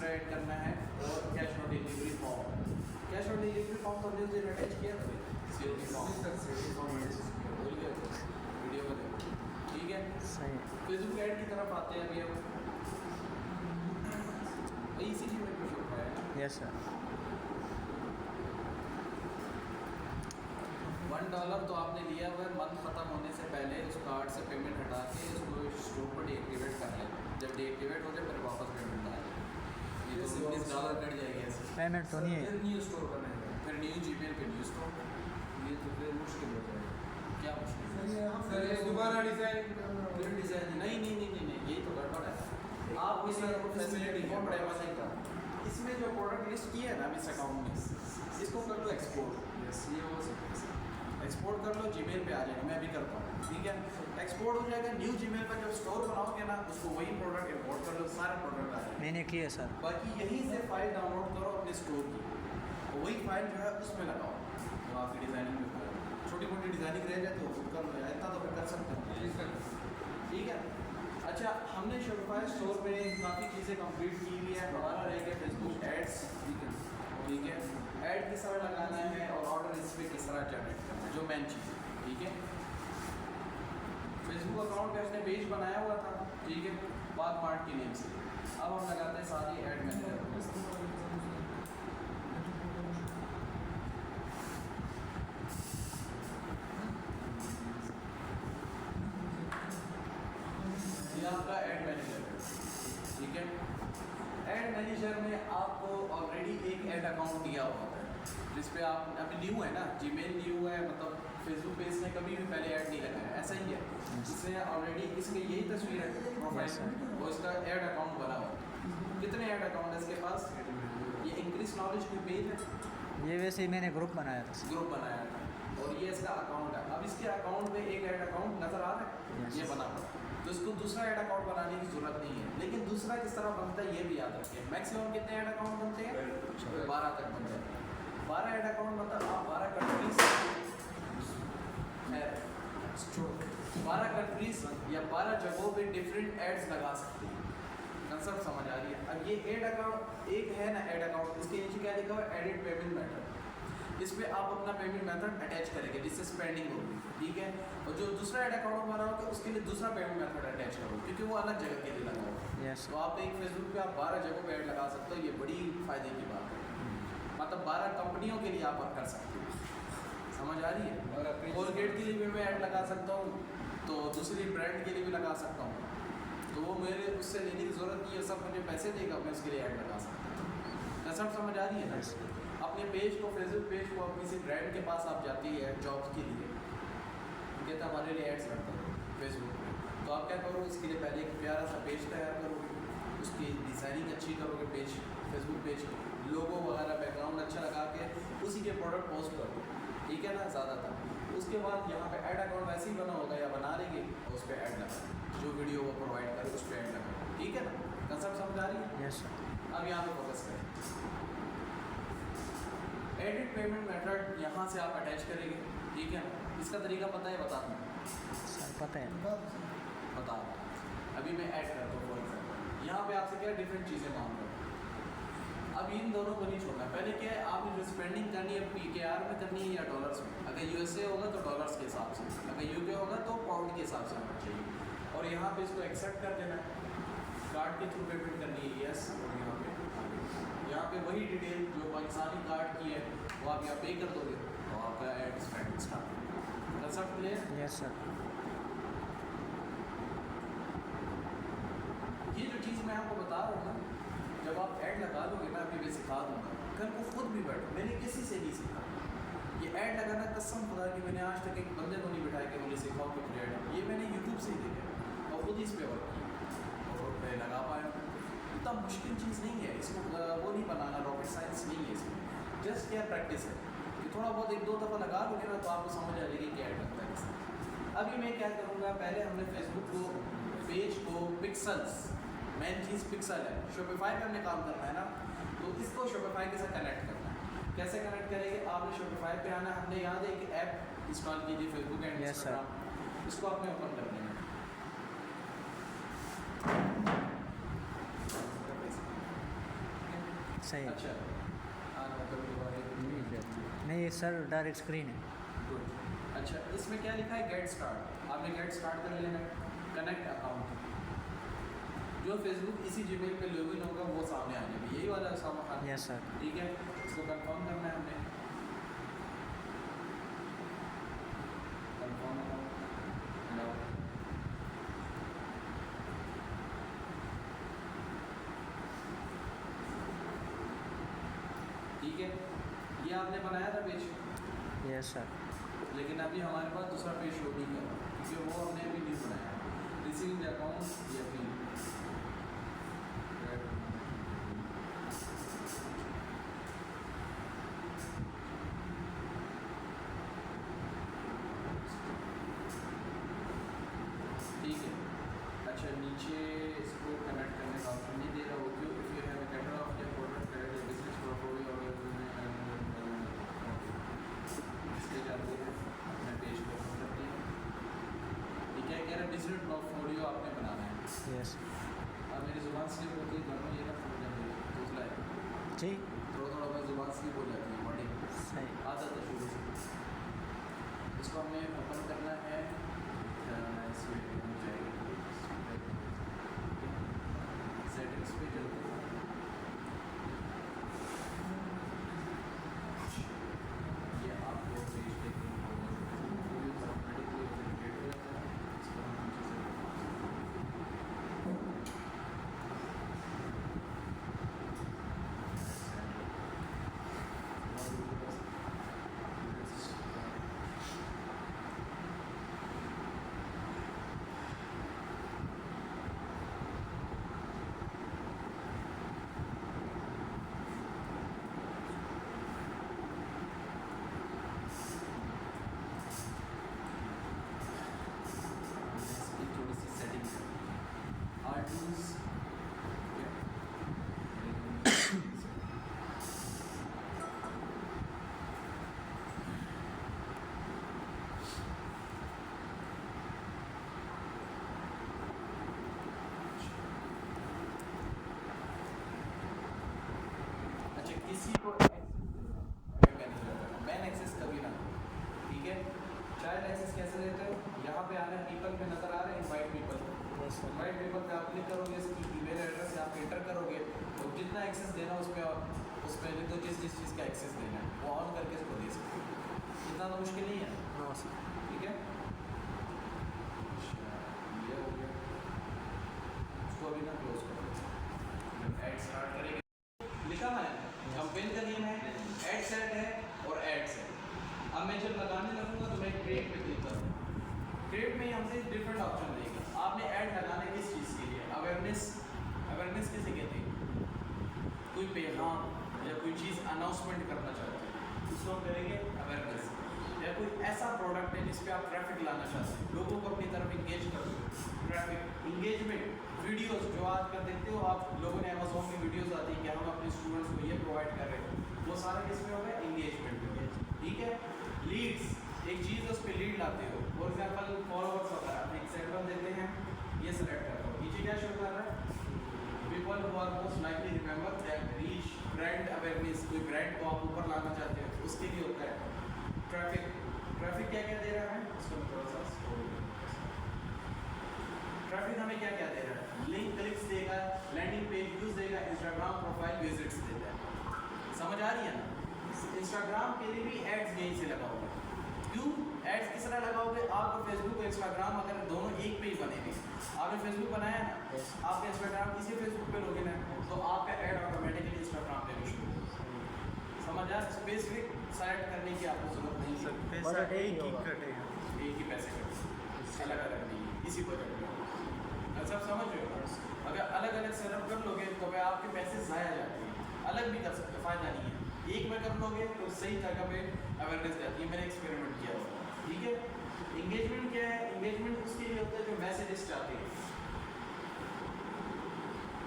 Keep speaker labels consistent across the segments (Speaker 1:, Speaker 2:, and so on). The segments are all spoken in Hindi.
Speaker 1: दूसरा ऐड करना है और cash on delivery form. Cash on delivery form तो हमने उस दिन अटैच किया था COD फॉर्म, भूल गए वीडियो में देखो, ठीक है।
Speaker 2: सही
Speaker 1: फेसबुक ऐड की तरफ आते हैं अभी हम, इसी चीज़ में कुछ होता है।
Speaker 2: Yes sir.
Speaker 1: $1 तो आपने लिया हुआ है, मंथ खत्म होने से पहले उस कार्ड से पेमेंट हटा के उसको स्टोर पर डीएक्टिवेट कर लें। जब डीएक्टिवेट हो जाए फिर वापस पेमेंट डालें, ये तो $19 कट जाएगी ऐसे।
Speaker 2: पेमेंट तो नहीं है।
Speaker 3: फिर न्यू स्टोर बनाएगा,
Speaker 1: फिर न्यू जीमेल पे न्यू स्टोर,
Speaker 3: ये तो फिर मुश्किल हो जाएगा।
Speaker 1: क्या मुश्किल
Speaker 3: सर ये दोबारा डिज़ाइन
Speaker 1: फिर डिज़ाइन नहीं, यही तो गड़बड़ है। आप इस फैसिलिटी है बड़े मजे का, इसमें जो प्रोडक्ट लिस्ट किया है ना इस अकाउंट में, इसको कर लो एक्सपोर्ट।
Speaker 3: यस ये हो सकता है।
Speaker 1: एक्सपोर्ट कर लो, जीमेल पे आ जाएगा, मैं भी करता हूँ, ठीक है। एक्सपोर्ट हो जाएगा, न्यू जीमेल पर जब स्टोर बनाओगे ना उसको वही प्रोडक्ट इंपोर्ट कर लो, सारे प्रोडक्ट आ जाएंगे।
Speaker 2: मैंने किया सर।
Speaker 1: बाकी यहीं से फाइल डाउनलोड करो अपने स्टोर की, और वही फाइल जो है उसमें लगाओ, जो आपकी डिज़ाइनिंग में करो। छोटी मोटी डिज़ाइनिंग रह जाए तो कर लो, इतना तो फिर कर सकते हैं, ठीक है। अच्छा, हमने शॉपिफाई स्टोर में काफ़ी चीज़ें कंप्लीट की हुई है। हमारा रह गया फेसबुक एड्स, ठीक है। ऐड किस तरह लगाना है और ऑर्डर इस पर किस तरह जनरेट करना है, जो मेन चीज़ है, ठीक है। फेसबुक अकाउंट पे उसने पेज बनाया हुआ था, ठीक है, बात मार्ट के नेम से। अब हम लगाते हैं साथ ही ऐड मैनेजर। ये आपका ऐड मैनेजर है, ठीक है। ऐड मैनेजर में आपको ऑलरेडी एक ऐड अकाउंट दिया हुआ है जिस पे आप अभी न्यू है ना, जीमेल न्यू है, मतलब फेसबुक पेज ने कभी भी पहले ऐड नहीं लगाया, ऐसा ही है। इसने ऑलरेडी इसकी यही तस्वीर है प्रोफाइल में, और इसका ऐड अकाउंट बना हुआ है। कितने ऐड अकाउंट है इसके पास? ये इंक्रीज नॉलेज की पेज है,
Speaker 2: ये वैसे ही मैंने ग्रुप बनाया था।
Speaker 1: ग्रुप बनाया था, और ये इसका अकाउंट है। अब इसके अकाउंट में एक ऐड अकाउंट नज़र आ रहा है, ये बना हुआ है, तो इसको दूसरा ऐड अकाउंट बनाने की ज़रूरत नहीं है। लेकिन दूसरा किस तरह बनता है ये भी याद रखिए। मैक्सिमम कितने ऐड अकाउंट बनते हैं? 12 तक बनते हैं। 12 ऐड अकाउंट मतलब आप 12 कंट्रीज 12 कंट्रीज या 12 जगहों पे डिफरेंट एड्स लगा सकते हैं। कंसेप्ट समझ आ रही है? अब ये ऐड अकाउंट एक है ना, ऐड अकाउंट, इसके नीचे क्या लिखा हुआ है? Edit payment method. इस पर आप अपना पेमेंट मेथड अटैच करेंगे जिससे स्पेंडिंग होगी, ठीक है। और जो दूसरा ऐड अकाउंट बना होगा उसके लिए दूसरा पेमेंट मेथड अटैच करो, क्योंकि वो अलग जगह के लिए लगा होगा।
Speaker 2: यस।
Speaker 1: तो आप एक फेसबुक पे आप 12 जगहों पे ऐड लगा सकते हो, ये बड़ी फ़ायदे की बात है। मतलब 12 कंपनियों के लिए आप कर सकते हो, समझ आ रही है? कोलगेट के लिए भी मैं ऐड लगा सकता हूँ, तो दूसरी ब्रांड के लिए भी लगा सकता हूँ, तो वो मेरे उससे लेने की ज़रूरत नहीं है, सब मुझे पैसे देगा, मैं उसके लिए ऐड लगा सकता हूँ। कंसेप्ट समझ आ रही है ना? अपने पेज को, फेसबुक पेज को, आप किसी ब्रांड के पास आप जाती है जॉब्स के लिए, कहता हमारे लिए एड्स करता है फेसबुक पे, तो आप क्या करोगे? उसके लिए पहले एक प्यारा सा पेज तैयार करोगे, उसकी डिज़ाइनिंग अच्छी करोगे, पेज फेसबुक पेज की लोगो वगैरह बैकग्राउंड अच्छा लगा के उसी के प्रोडक्ट पोस्ट करो, ठीक है ना, ज़्यादातर। उसके बाद यहाँ पे ऐड अकाउंट वैसे ही बना होगा या बना लेंगे, और उस पर ऐड लगा, जो वीडियो वो प्रोवाइड करे उस पर ऐड लगा, ठीक है ना? कंसेप्ट समझ आ रही है?
Speaker 2: Yes sir.
Speaker 1: अब यहाँ पे फोकस करें। एडिट पेमेंट मेथड यहाँ से आप अटैच करेंगे, ठीक है ना? इसका तरीका पता है? बता दूँ?
Speaker 2: सर पता है।
Speaker 1: बता दूँ। अभी मैं ऐड करता हूँ फॉर एग्जाम्पल, यहाँ पे आपसे क्या डिफरेंट चीज़ें मांग रहा हूँ। अब इन दोनों को नहीं छोड़ना। पहले क्या है, आपने जो स्पेंडिंग करनी है PKR में करनी है या डॉलर्स में। अगर USA होगा तो डॉलर्स के हिसाब से, अगर UK होगा तो पाउंड के हिसाब से होना चाहिए। और यहाँ पे इसको एक्सेप्ट कर देना है, कार्ड के थ्रू पेमेंट करनी है, यस। और यहाँ पे वही डिटेल जो पाकिस्तानी कार्ड की है वो आप यहाँ पे कर दोगे, तो आपका add spend start. Concept clear?
Speaker 2: Yes sir.
Speaker 1: ये जो चीज़ मैं आपको बता रहा हूँ ना, जब आप ऐड लगा दोगे ना, अभी मैं सिखा दूँगा, कल को खुद भी बैठो, मैंने किसी से नहीं सीखा ये ऐड लगाना। कसम खुदा कि मैंने आज तक एक बंदे को नहीं बिठाया कि मुझे सिखाओ कि फिर ऐड, ये मैंने यूट्यूब से ही देखा और खुद इस पे वर्क किया और मैं लगा पाया। इतना मुश्किल चीज़ नहीं है, इसको वो नहीं बनाना, रॉकेट साइंस नहीं है इसमें, जस्ट क्या प्रैक्टिस है कि थोड़ा बहुत एक दो दफ़ा लगा दोगे ना तो आपको समझ आ जाएगी क्या ऐड लगता है इसमें। अभी मैं क्या करूँगा, पहले हमने फेसबुक को, पेज को, पिक्सल्स, मेन चीज़ पिक्सल है, शॉपिफाई पे हमने काम करना है ना, तो इसको शॉपिफाई के साथ कनेक्ट करना है। कैसे कनेक्ट करेंगे? आपने शॉपिफाई पे आना, हमने याद है एक ऐप इंस्टॉल की थी फेसबुक एंड इंस्टाग्राम, इसको आपने ओपन कर लेना है।
Speaker 2: सही है।
Speaker 1: अच्छा
Speaker 2: नहीं सर डायरेक्ट स्क्रीन है।
Speaker 1: गुड। अच्छा इसमें क्या लिखा है, गेट स्टार्ट। आपने गेट स्टार्ट कर लेना है। कनेक्ट अकाउंट, जो फेसबुक इसी जीमेल पे लॉगिन होगा वो सामने आ जाएगी, यही वाला सामान।
Speaker 2: Yes sir.
Speaker 1: ठीक है, इसको कंफर्म करना है हमने। कंफर्म अकाउंट, ठीक है। ये आपने बनाया था पेज,
Speaker 2: यस सर।
Speaker 1: लेकिन अभी हमारे पास दूसरा पेज शो नहीं कर रहा क्योंकि वो हमने अभी नहीं बनाया। रिसीविंग अकाउंट या फिर ठीक है। अच्छा नीचे इसको कनेक्ट करने का ऑप्शन नहीं दे रहा हो क्यों? If you have a catalogue of your product that is business profile और इसके जाते हैं अपने पेज को ओपन करते हैं। ये क्या कह रहा है, बिजनेस पोर्टफोलियो आपने बनाना है।
Speaker 2: यस
Speaker 1: अब मेरी ज़ुबान स्लिप होती है, दोनों ये ना दूसरा है,
Speaker 2: जी
Speaker 1: थोड़ा मैं ज़ुबान स्लिप हो जाती है, बॉडी
Speaker 2: सही।
Speaker 1: आदत है शुरू से। इसको हमें ओपन करना है, इसमें हो जाएगी सेटिंग्स पे चलते हैं। ये आपको पेज देखने को ऑटोमेटिकली जनरेट हो जाता है। इसको हम इसकी थोड़ी सी सेटिंग आर्टूज अच्छा किसी को मैन एक्सेस कभी ना हो, ठीक है। चाइल्ड एक्सेस कैसे देते हो, यहाँ पे आना है, पीपल पे नजर आ रहा है, invite people.
Speaker 2: Yes sir.
Speaker 1: Invite people पे आप क्लिक करोगे, इसकी ईमेल एड्रेस आप एंटर करोगे, तो जितना एक्सेस देना उस पर लिख दो, जिस चीज़ का एक्सेस देना है वो ऑन करके इसको दे सकते हो। इतना तो मुश्किल नहीं है,
Speaker 2: नो सर।
Speaker 1: ठीक है। अच्छा ये हो गया, उसको अभी ना क्लोज करो। जब ऐड स्टार्ट करेंगे लिखा है कंपेन का नेम है, ऐड सेट है और ऐड सेट। अब मैं जब लगाने लगूंगा तो मैं क्रिएट पे क्लिक करूँगा। क्रिएट में हमसे डिफरेंट ऑप्शन देगा। आपने ऐड लगाना किस चीज़ के लिए, अवेयरनेस किसे कहते हैं, कोई पैगाम या कोई चीज़ अनाउंसमेंट करना चाहते हैं, उसको हम करेंगे अवेयरनेस। या कोई ऐसा प्रोडक्ट है जिस पे आप ट्रैफिक लाना चाहते हैं, लोगों को अपनी तरफ इंगेज कर दो, ट्रैफिक इंगेजमेंट। वीडियोस जो आजकल देखते हो आप लोगों ने, अमेज़ॉन की वीडियोस आती है कि हम अपने स्टूडेंट्स को ये प्रोवाइड कर रहे हैं, वो सारा किस में होगा, इंगेजमेंट में, ठीक है। लीड्स, एक चीज़ उस पर लीड लाते हो, फॉर एग्जांपल फॉलोअर्स वगैरह, आप एक सेट देते हैं, ये सेलेक्ट कर लो, नीचे क्या शो कर रहा है, people who are most likely remember that reach brand awareness. कोई ब्रांड को आप ऊपर लाना चाहते हो उसके लिए होता है ट्रैफिक। ट्रैफिक क्या क्या दे रहा है, इसको मैं थोड़ा सा स्क्रॉल करूं। ट्रैफिक हमें क्या क्या दे रहा है, लिंक क्लिक्स देगा, लैंडिंग पेज व्यूज देगा, इंस्टाग्राम प्रोफाइल विजिट्स देता है। समझ आ रही है ना। इंस्टाग्राम के लिए भी एड्स यहीं से लगाओगे। क्यों एड्स किस तरह लगाओगे, आपको फेसबुक और इंस्टाग्राम अगर दोनों एक पे ही बने हुए, आपने फेसबुक बनाया ना, आपका इंस्टाग्राम इसी फेसबुक पे लॉगिन है, तो आपका ऐड ऑटोमेटिकली इंस्टाग्राम पे भी शुरू होगा। समझ आ, स्पेसिफिक सेलेक्ट करने की आपको जरूरत नहीं है,
Speaker 2: पैसा एक ही कटेगा।
Speaker 1: एक ही पैसे कटेंगे, अलग अलग नहीं है, इसी को कटेगा। सब समझ रहे हो, अगर अलग अलग सेटअप कर लोगे तो भाई आपके पैसे ज़ाया जाते हैं, अलग भी कर सकते, फ़ायदा नहीं है। एक में कर लोगे तो सही जगह पे अवेयरनेस जाती है, मैंने एक्सपेरिमेंट किया हुआ, ठीक है। इंगेजमेंट क्या है, इंगेजमेंट उसके लिए होता है जो मैसेजेस चाहते हैं।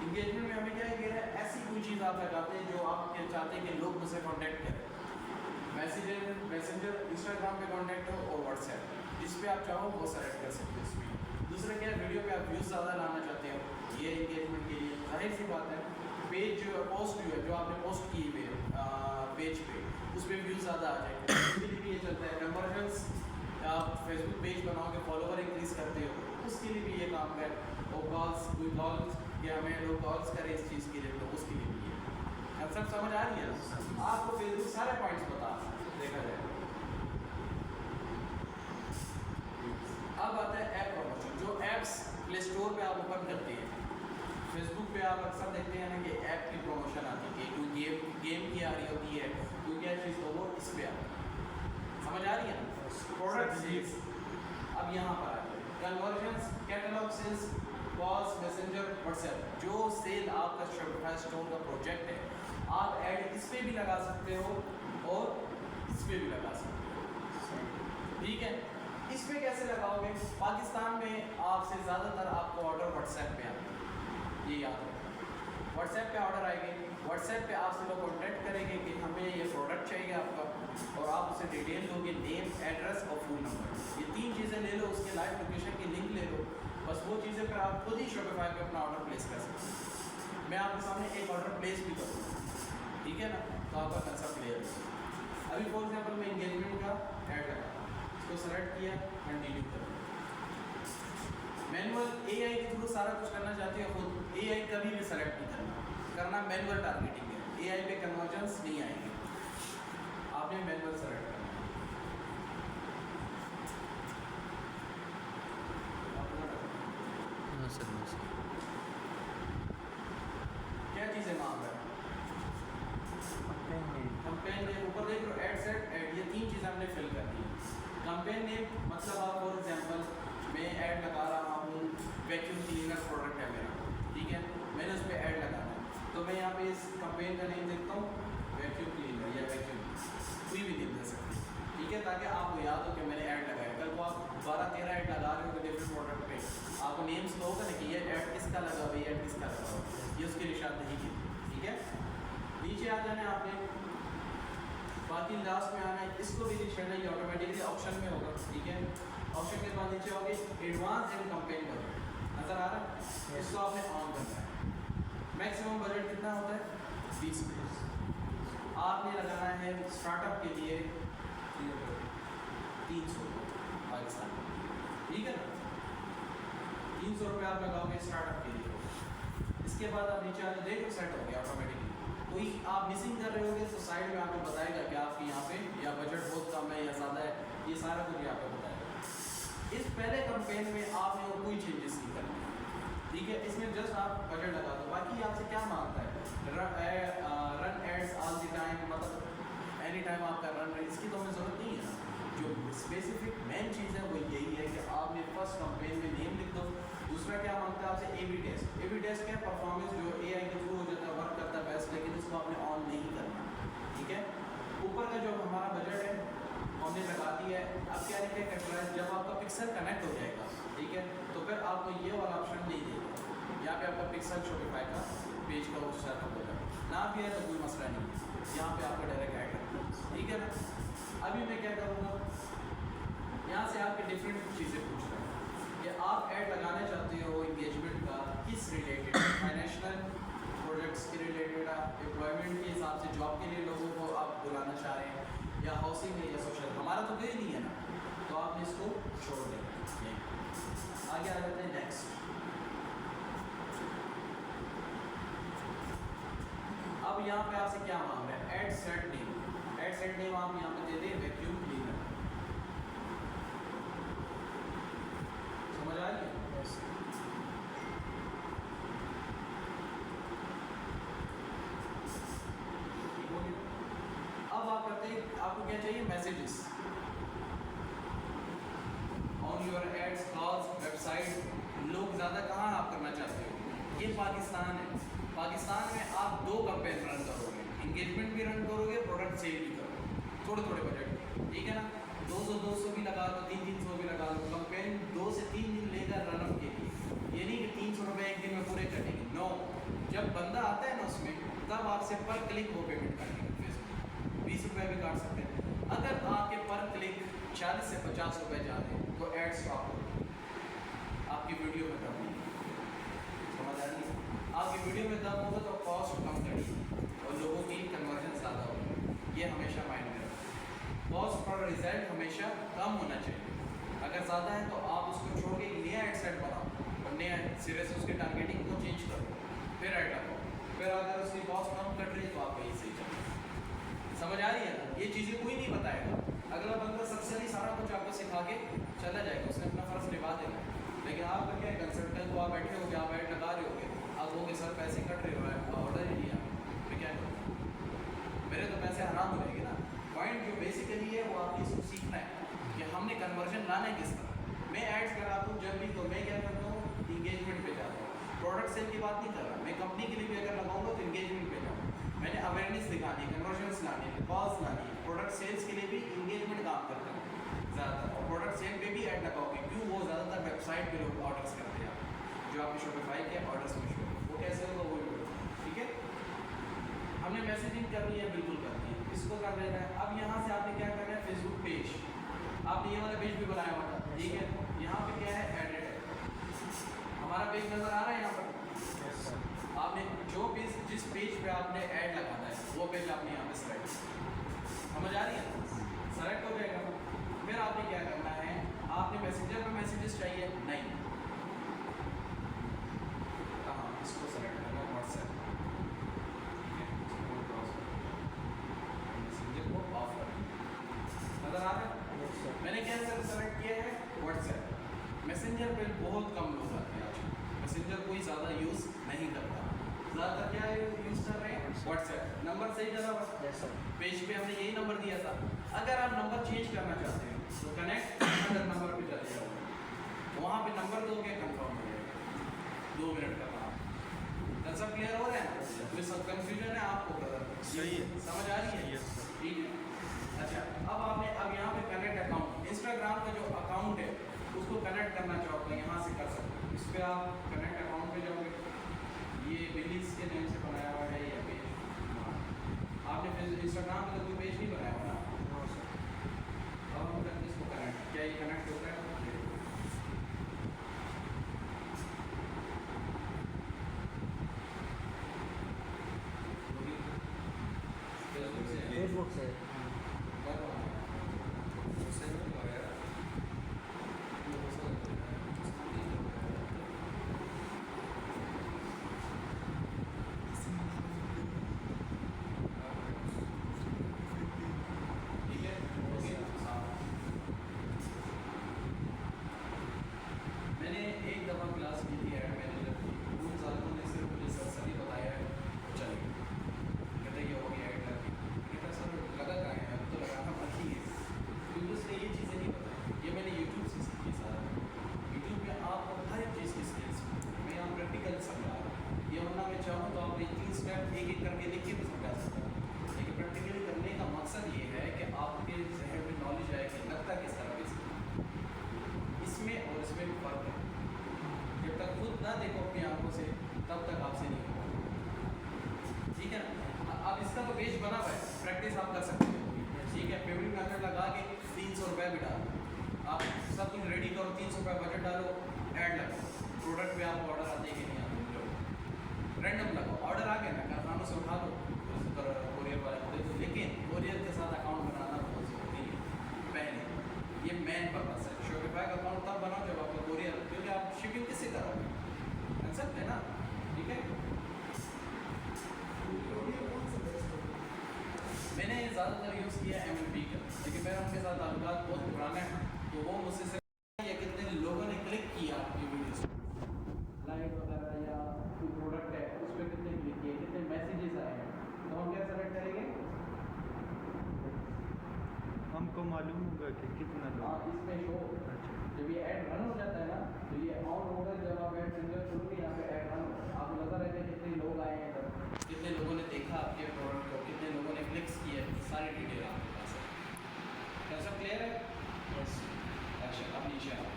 Speaker 1: इंगेजमेंट में हमें क्या कह रहा है, ऐसी कोई चीज़ आप लगाते हैं जो आप चाहते हैं कि लोग मुझसे कॉन्टैक्ट करें। मैसेंजर इंस्टाग्राम पे कॉन्टैक्ट हो और व्हाट्सएप, जिस पे आप चाहो वो सेलेक्ट कर सकते हो इसमें। दूसरा क्या है, वीडियो पे आप व्यूज़ ज़्यादा लाना चाहते हो, ये इंगेजमेंट के लिए जाहिर सी बात है पेज जो पोस्ट जो है जो आपने पोस्ट की हुई है पेज पे उस पर व्यूज़ ज़्यादा आ जाएंगे, उसके लिए भी ये चलता है। कन्वर्जन्स आप फेसबुक पेज बनाओगे, फॉलोवर इंक्रीज़ करते हो, उसके लिए भी ये काम है। और कॉल्स, कोई कॉल्स कि हमें लोग कॉल्स करें इस चीज़ के लिए, तो उसके लिए भी है। अब सब समझ आ रही है ना? आपको फेसबुक सारे पॉइंट्स बता देखा जाए। अब आता है ऐप प्रमोशन। जो ऐप्स प्ले स्टोर पे आप ओपन करते हैं, फेसबुक पे आप अक्सर देखते हैं ना कि ऐप की प्रमोशन आती है, कोई गेम की आ रही होती है, कोई क्या चीज़ तो वो इस पर आती है। समझ आ रही है ना? प्रोडक्ट सेल्स अब यहाँ पर आ गए। Conversions, catalogue sales, calls, Messenger, WhatsApp. जो सेल आपका शॉपिफाई स्टोर का प्रोजेक्ट है, आप ऐड इस पर भी लगा सकते हो और इस पर भी लगा सकते हो। ठीक है, इस पे कैसे लगाओगे? पाकिस्तान में आपसे ज़्यादातर आपको ऑर्डर व्हाट्सएप पे आते हैं, ये याद रखो। व्हाट्सएप पे ऑर्डर आएंगे, व्हाट्सएप पे आपसे लोग कॉन्टैक्ट करेंगे कि हमें ये प्रोडक्ट चाहिए आपका, और आप उसे डिटेल दोगे, नेम, एड्रेस और फ़ोन नंबर। ये 3 चीज़ें ले लो, उसके लाइव लोकेशन की लिंक ले लो, बस वो चीज़ें फिर आप खुद ही शॉपिफाई पे अपना ऑर्डर प्लेस कर सकते हो। मैं आपके सामने एक ऑर्डर प्लेस भी करूँगा, ठीक है ना? तो आपका कंसेप्ट क्लियर है। अभी फॉर एग्जाम्पल मैं इंगेजमेंट का ऐड लगा, इसको सेलेक्ट किया, कंटिन्यू कर। मैनुअल एआई के थ्रू सारा कुछ करना चाहते हो खुद, एआई कभी भी सेलेक्ट नहीं करना मैनुअल टारगेटिंग है। एआई पे कन्वर्जन्स नहीं आएंगे, आपने मैनुअल सेलेक्ट करना।
Speaker 2: हाँ सर, हाँ सर।
Speaker 1: क्या चीज़ें मांग रहा है? कंपेन नेम, ऊपर देख लो, ऐड सेट ऐड, ये 3 चीज़ें हमने फिल कर दी। कंपेन नेम मतलब आप फॉर एग्जांपल मैं ऐड लगा रहा हूँ, वैक्यूम क्लीनर प्रोडक्ट है मेरा, ठीक है, मैंने उस पर ऐड लगाना है, तो मैं यहाँ पे इस कंपेन का नेम देखता हूँ वैक्यूम क्लीनर या वैक्यूम, कोई भी नेम दे सकते, ठीक है, ताकि आपको याद हो कि मैंने ऐड लगाया। कल को आप 12-13 ऐड लगा रहे हो डिफरेंट प्रोडक्ट पे, आपको नेम्स तो होगा ना कि ये ऐड किसका लगा हुआ है, ये ऐड किसका लगा हुआ है, ये उसकी निशानदेही की, ठीक है। नीचे आ जाना है आपने, बाकी लास्ट में आना है, इसको भी निशान है, ये ऑटोमेटिकली ऑप्शन में होगा, ठीक है। ऑप्शन के बाद नीचे होगी एडवांस एंड कंपेन बजट, नज़र आ रहा है, इसको आपने ऑन करना है। मैक्सिमम बजट कितना होता है? 20 रुपये। आपने लगाना है स्टार्टअप के लिए 300 पाकिस्तान, ठीक है ना? 300 रुपये आप लगाओगे स्टार्टअप के लिए। इसके बाद आप नीचे आने देखो, सेट हो गया ऑटोमेटिकली। कोई आप मिसिंग कर रहे होगे तो साइड में आपको बताएगा कि आपके यहाँ पे या बजट बहुत कम है या ज़्यादा है, ये सारा कुछ आपको बताएगा। इस पहले कैंपेन में आपने और कोई चेंजेस नहीं करने, ठीक है, इसमें जस्ट आप बजट लगा दो। बाकी आपसे क्या मांगता है? Run ads all the time, मतलब एनी टाइम आपका रन है, इसकी तो हमें ज़रूरत नहीं है ना। जो स्पेसिफिक मेन चीज़ है वो यही है कि आपने फर्स्ट कैंपेन में नेम लिख दो। दूसरा क्या मांगता है आपसे? A B test. A B test क्या? परफॉर्मेंस जो एआई के थ्रू हो जाता है, वर्क करता है बेस्ट, लेकिन इसको आपने ऑन नहीं करना, ठीक है। ऊपर का जो हमारा बजट है हमने लगा दिया है। अब क्या लिखे? कैटेगराइज। जब आपका पिक्सल कनेक्ट हो जाएगा, ठीक है, तो फिर आपको ये वाला ऑप्शन नहीं देगा, यहाँ पे आपका पिक्सल शॉपिफाई का पेज का वो सेटअप हो जाएगा। ना भी है तो कोई मसला नहीं है, यहाँ पे आपका डायरेक्ट ऐड करना, ठीक है ना। अभी मैं क्या करूँगा, यहाँ से आपके डिफरेंट चीज़ें पूछ रहे हैं कि आप ऐड लगाना चाहते हो इंगेजमेंट का, किस रिलेटेड, फाइनेंशियल प्रोजेक्ट्स के रिलेटेड, एम्प्लॉयमेंट के हिसाब से जॉब के लिए लोगों को आप बुलाना चाह रहे हैं, या हाउसिंग है या सोशल। हमारा तो कोई नहीं है ना, तो आपने इसको छोड़ दें। आगे आ जाते हैं नेक्स्ट। अब यहाँ पे आपसे क्या मांग रहा है? Add set name. Add set name आप यहाँ पे दे दें वैक्यूम क्लीनर। समझ आ रही है? अब आप करते हैं, आपको क्या चाहिए? Messages on your ads, calls, website. लोग ज़्यादा कहाँ आप करना चाहते हो? ये पाकिस्तान है। पाकिस्तान में आप 2 कैंपेन रन करोगे, इंगेजमेंट भी रन करोगे, प्रोडक्ट सेल भी करोगे, थोड़े थोड़े बजट, ठीक है ना। 200-200 भी लगा लो, 300-300 भी लगा लो। कैंपेन 2 से 3 दिन लेकर रनअप के लिए, ये नहीं कि 300 रुपये एक दिन में पूरे कटेंगे, नो। जब बंदा आता है ना उसमें, तब आपसे पर क्लिक वो पेमेंट करेंगे। फेसबुक 20 रुपये भी काट सकते हैं। अगर आपके पर क्लिक 40 से 50 रुपये जा रहे हैं तो एड स्टॉप हो, आपकी वीडियो में दम नहीं। समझ आ रही है? आपकी वीडियो में दम होगा तो कॉस्ट कम कम होना चाहिए। अगर ज़्यादा है तो आप उसको छोड़ के एक नया एड सेट बनाओ और नया सिरे से उसके टारगेटिंग को चेंज करो, फिर ऐड लगाओ। फिर अगर उसकी कॉस्ट कम कट रही है तो आप वहीं से चलो। समझ आ रही है ना? ये चीज़ें कोई नहीं बताएगा। अगला बंदा सबसे ही सारा कुछ आपको सिखा के चला जाएगा, उसने अपना फ़र्ज निभा देगा। लेकिन आप क्या कंसल्टेंट को आप बैठे होगे, आप ऐड लगा रहे होगे, आप होगे सर पैसे कट रहे हो, ऑर्डर ही नहीं आया, मैं क्या करूँ? मेरे तो पैसे हराम हो जाएंगे ना। पॉइंट जो बेसिकली है वो आपने इसको सीखना है कि हमने कन्वर्जन लाना है किस तरह। मैं एड्स कराता हूँ जब भी, तो मैं क्या करता हूँ, इंगेजमेंट पे जाता हूँ। प्रोडक्ट सेल की बात नहीं कर रहा मैं, कंपनी के लिए भी अगर लगाऊंगा तो इंगेजमेंट पे जाऊँ। मैंने अवेयरनेस दिखानी है, कन्वर्जन्स लानी है, कॉल्स लानी है। प्रोडक्ट सेल्स के लिए भी इंगेजमेंट काम करता हूँ ज़्यादातर, और प्रोडक्ट सेल पे भी ऐड लगाओगे। क्यों? वो ज़्यादातर वेबसाइट पे लोग ऑर्डर्स करते हैं, जो आपके शॉपिफाई के ऑर्डर्स में शो, वो कैसे होगा वो भी, ठीक है। हमने मैसेजिंग करनी है, बिल्कुल करनी है, इसको कर देना है। अब यहाँ से आपने क्या करना है, फेसबुक पेज, आपने ये वाला पेज भी बनाया हुआ था, ठीक है। यहाँ पे क्या है, एडिट है, हमारा पेज नज़र आ रहा है यहाँ पर। आपने जो पेज, जिस पेज पे आपने ऐड लगाना है वो पेज आपने यहाँ पे सेलेक्ट, समझ आ रही है, सेलेक्ट हो जाएगा। फिर आपने क्या करना है, आपने मैसेंजर पे मैसेजेस चाहिए, नहीं, हाँ इसको सेलेक्ट करना है, व्हाट्सएप, मैसेंजर को ऑफ कर, नज़र आ रहा है। मैंने क्या सेलेक्ट किया है, व्हाट्सएप। मैसेंजर पे बहुत कम लोग आते हैं आज, मैसेंजर कोई ज़्यादा यूज़ नहीं करता, ज़्यादातर क्या यूज़ कर रहे हैं, व्हाट्सएप। नंबर सही जगह पर, पेज पे हमने यही नंबर दिया था। अगर आप नंबर चेंज करना चाहते हैं तो कनेक्ट अदर नंबर पे चले जाओ, तो वहाँ पे नंबर दोगे, कंफर्म हो जाएगा, 2 मिनट का काम। सब क्लियर हो रहा है ना? कोई सब कंफ्यूजन है आपको?
Speaker 2: सही है,
Speaker 1: समझ आ रही है? ठीक है। अच्छा, अब आपने यहाँ पे कनेक्ट अकाउंट, इंस्टाग्राम का जो अकाउंट है उसको कनेक्ट करना चाहो तो यहाँ से कर सकते हो। इस पर आप कनेक्ट अकाउंट पे जाओगे, ये बिलीज के नेम से बनाया हुआ है ये पेज। आपने फिर इंस्टाग्राम पे तो कोई पेज नहीं बनाया हुआ ना? अब हम करते हैं इसको कनेक्ट, क्या ये कनेक्ट होता है?
Speaker 2: फेसबुक से
Speaker 1: मैंने एक दफ़ा क्लास की थी एड मैनेजर की, उन सालों ने सिर्फ मुझे सरसरी बताया है, चले कहते ये हो गया एड लगी, कहता सर लगा कहाँ है, अब तो लगाना बाकी है, क्योंकि उसने ये चीज़ें नहीं बताई। ये मैंने यूट्यूब से सीखी सारा। यूट्यूब में आप हर एक चीज़ की स्किल्स, मैं यहाँ प्रैक्टिकल समझा रहा हूँ। ये वरना मैं चाहूँ तो आप ये 3 स्टेप एक एक करके लिख के भी समझा सकता हूँ, लेकिन प्रैक्टिकली करने का मकसद ये है कि आपके जहन में नॉलेज आए कि लगता किस तरह से इसमें और इसमें फ़र्क है। जब तक खुद ना देखो अपनी आंखों से तब तक आपसे नहीं होगा, ठीक है ना। अब इसका तो पेज बना हुआ है, प्रैक्टिस आप कर सकते हो, ठीक है। पेमेंट मेथड लगा के 300 रुपये भी डालो, आप सब कुछ रेडी करो, 300 रुपये बजट डालो, ऐड लगाओ, प्रोडक्ट पे आपको ऑर्डर आते हैं कि नहीं आते, रैंडम लगाओ, ऑर्डर आ गया ना कारखानों से उठा लो, कोरियर वाले को दे दो, लेकिन कोरियर के साथ अकाउंट बनाना बहुत ज़रूरी है। पहले ये मेन पर्पस है, शॉपिफाई का अकाउंट तब बनाओ जब आपका कोरियर, क्योंकि आप शिपिंग किससे करोगे, कंसेप्ट है ना, ठीक है। मैंने ज़्यादातर यूज़ किया MLB का, लेकिन मेरा उनके साथ ताल्लुकात बहुत पुराना है, तो वो मुझसे या कितने लोगों ने क्लिक किया आपकी वीडियोस, लाइक वगैरह या कोई प्रोडक्ट है उस पर कितने क्लिक किए, कितने मैसेजेस आए हैं, तो हम क्या सेलेक्ट करेंगे,
Speaker 2: हमको मालूम होगा कि कितना
Speaker 1: हाँ इसमें शो, जब ये ऐड रन हो जाता है ना तो ये ऑन होगा, जब आप ऐड सेंटर खोलोगे यहाँ पे ऐड रन होगा, आपको नजर आएगा कितने लोग आए हैं इधर, कितने लोगों ने देखा आपके प्रोडक्ट को, कितने लोगों ने क्लिक्स किए, सारी डिटेल आपके पास है। क्या सब क्लियर है? अच्छा, अब नीचे आओ,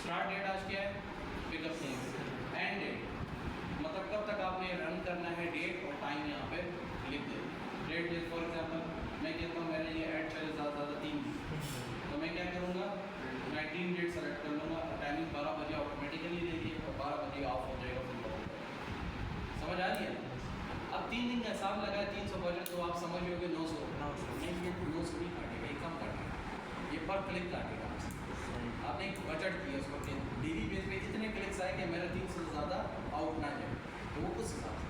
Speaker 1: स्टार्ट डेट आज क्या है, पिकअप नहीं, एंड डेट मतलब कब तक आपने रन करना है, डेट और टाइम यहाँ पे लिख दे। डेट फॉर एग्जाम्पल मैं कहता हूँ मेरे ये ऐड चले ज़्यादा 3 दिन, तो मैं क्या करूँगा, 19 डेट सेलेक्ट कर लूँगा, टाइमिंग 12 बजे ऑटोमेटिकली ले लिए और 12 बजे ऑफ हो जाएगा, फिर बंद हो जाएगा। समझ आ रही है? अब 3 दिन का हिसाब लगाए 300 बजट, तो आप समझ लोगे 900 नहीं, ये 900 नहीं काटेगा, ये कम काटेगा, ये पर क्लिक काटेगा आपने एक बजट दिया उसको कि डेली बेस पे इतने क्लिक्स आए कि मेरा 300 से ज़्यादा आउट ना जाए, तो वो उस हिसाब से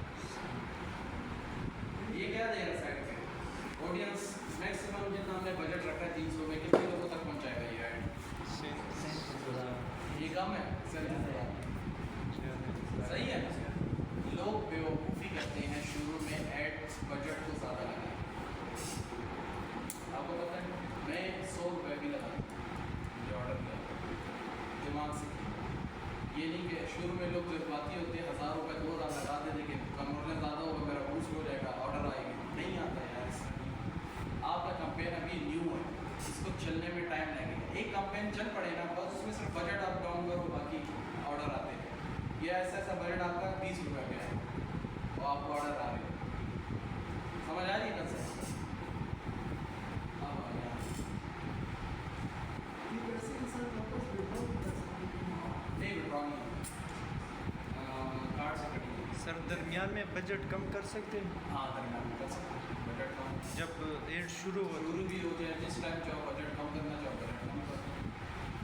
Speaker 1: ये क्या देगा साइड पे ऑडियंस मैक्सिमम जितना हमने बजट रखा है 300 में, कितने लोगों तक पहुंचाएगा ये ऐड? ये कम है, सही है ना? लोग बेवकूफ़ी करते हैं शुरू में ऐड बजट को ज़्यादा लगाए। आपको पता है मैं 100 रुपये भी लगा मुझे ऑर्डर किया दिमाग से, ये नहीं कि शुरू में लोग जज्बाती होते हैं 1000 रुपये 2000 लगा देते कि कन्वर्जन ज़्यादा होगा मेरा बूस्ट हो जाएगा ऑर्डर आएगा, नहीं आता यार इसका। आपका कैंपेन अभी न्यू है, इसको चलने में टाइम लगेगा। एक कैंपेन चल पड़े ना बस उसमें सिर्फ बजट आप डाउन करो बाकी ऑर्डर आते हैं। ये ऐसा बजट आपका 20 रुपये में है और आपको ऑर्डर आ रहे हैं, समझ आ रही है कंसेप्ट? नहीं विड्रॉ नहीं कार्ड से कटेंगे।
Speaker 2: सर दरमियान में बजट कम कर सकते हैं
Speaker 1: हाँ दरमियान में कर सकते हैं बजट कम,
Speaker 2: जब एड शुरू हो
Speaker 1: शुरू भी हो जाए जिस टाइम चाहो बजट कम करना चाहो बजट कम कर,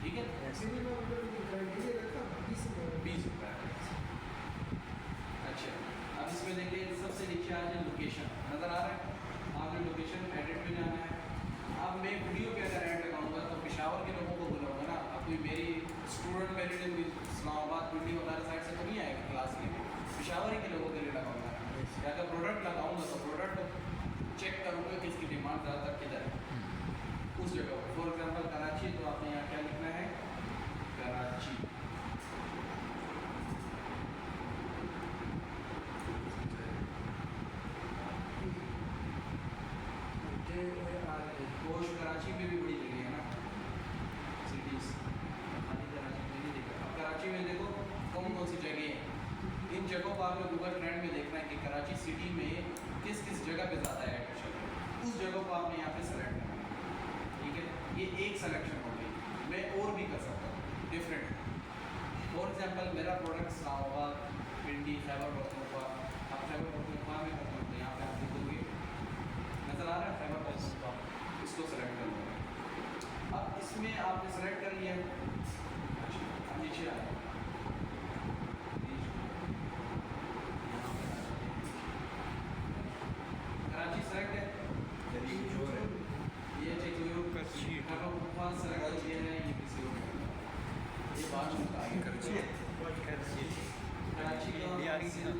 Speaker 1: ठीक है? 20 रुपये। अच्छा अब इसमें देखिए सबसे नीचे आ जाए लोकेशन, नज़र आ रहा है? आपने लोकेशन एडिट में जाना है। अब मैं वीडियो पे अगर ऐड लगाऊंगा तो पेशावर के लोगों को बुलाऊंगा ना, अब कोई मेरी स्टूडेंट मेरे लिए इस्लामाबाद पिंडी वगैरह साइड से तो नहीं आएगा क्लास के लिए, पेशावर के लोगों के लिए लगाऊंगा। या अगर प्रोडक्ट लगाऊंगा तो प्रोडक्ट चेक करूँगा कि इसकी डिमांड ज़्यादातर किधर है उस जगह पर। फॉर एग्जाम्पल कराची, तो आपने यहाँ क्या लिखना है? कराची। कोश कराची में भी बड़ी जगह है ना सिटीज़, खाली कराची में नहीं देखा। अब कराची में देखो कौन कौन सी जगह है, इन जगहों को आपने गूगल ट्रेंड में देखना है कि कराची सिटी में किस किस जगह पे ज़्यादा ऐड चल रहा है, उस जगह को आपने यहाँ पे सेलेक्ट करना है, ठीक है? ये एक सिलेक्शन हो गई। मैं और भी कर सकता हूँ डिफरेंट। फॉर एग्जांपल मेरा प्रोडक्ट इस्लामाबाद पिंडी खैबर पख्तूनख्वा, अब खैबर पख्तूनख्वा में करता हूँ तो यहाँ पे आप देखोगे नज़र आ रहा है खैबर पख्तूनख्वा, इसको सेलेक्ट कर लूँगा। अब इसमें आपने सेलेक्ट कर लिया, अच्छा नीचे आ जाओ, कराची सेलेक्ट है, ये चेक
Speaker 2: कराची
Speaker 1: खैबर पख्तूनख्वा सेलेक्ट कर दिया है, ये किसी और ये बात होता है कराची का